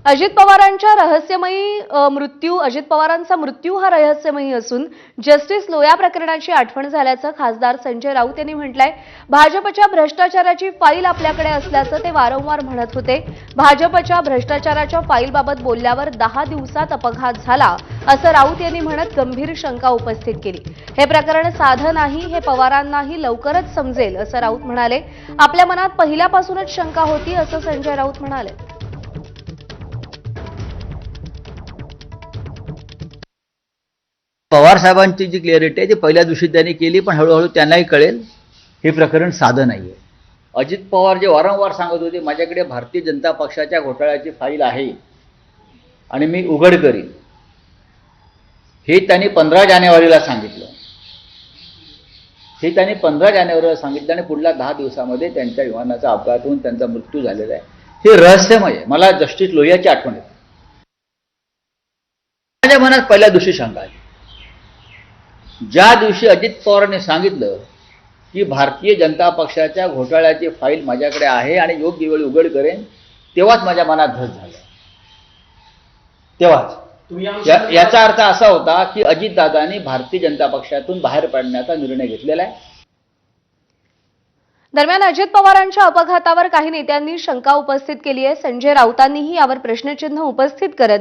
अजित पवारांचा मृत्यू हा रहस्यमयी असून जस्टिस लोया प्रकरणाची आठवण झाल्याचं खासदार संजय राऊत यांनी म्हटलंय। भाजपच्या भ्रष्टाचाराची फाईल आपल्याकडे असल्याचं ते वारंवार म्हणत होते। भाजपच्या भ्रष्टाचाराच्या फाईलबाबत बोलल्यावर 10 दिवसात अपघात झाला असं राऊत यांनी म्हणत गंभीर शंका उपस्थित केली। हे प्रकरण साधं नाही, हे पवारांनाही लवकरच समजेल असं राऊत म्हणाले। आपल्या मनात पहिल्यापासूनच शंका होती असं संजय राऊत म्हणाले। पवार साहेबांची जी क्लिअरिटी आहे ती पहिल्या दिवशी त्यांनी केली, पण हळूहळू त्यांनाही कळेल हे प्रकरण साधं नाहीये। अजित पवार जे वारंवार सांगत होते माझ्याकडे भारतीय जनता पक्षाच्या घोटाळ्याची फाईल आहे आणि मी उघड करीन, हे त्यांनी 15 जानेवारीला सांगितलं। हे त्यांनी 15 जानेवारीला सांगितलं आणि पुढल्या 10 दिवसामध्ये त्यांच्या विमानाचा अपघात होऊन त्यांचा मृत्यू झालेला आहे। हे रहस्यमय आहे। मला जस्टिस लोहियाची आठवण येते। माझ्या मनात पहिल्या दिवशी शंका आली। ज्या दिवशी अजित पवारांनी सांगितलं की भारतीय जनता पक्षाच्या घोटाळ्याची फाईल माझ्याकडे आहे आणि योग्य वेळी उघड करेन, तेव्हाच माझ्या मनात धस झालं। तेव्हाच याचा अर्थ असा होता की अजितदादांनी भारतीय जनता पक्षातून बाहेर पडण्याचा निर्णय घेतलेला आहे। दरम्यान अजित पवारांच्या अपघातावर काही नेत्यांनी शंका उपस्थित केली आहे। संजय राऊतांनीही यावर प्रश्नचिन्ह उपस्थित करत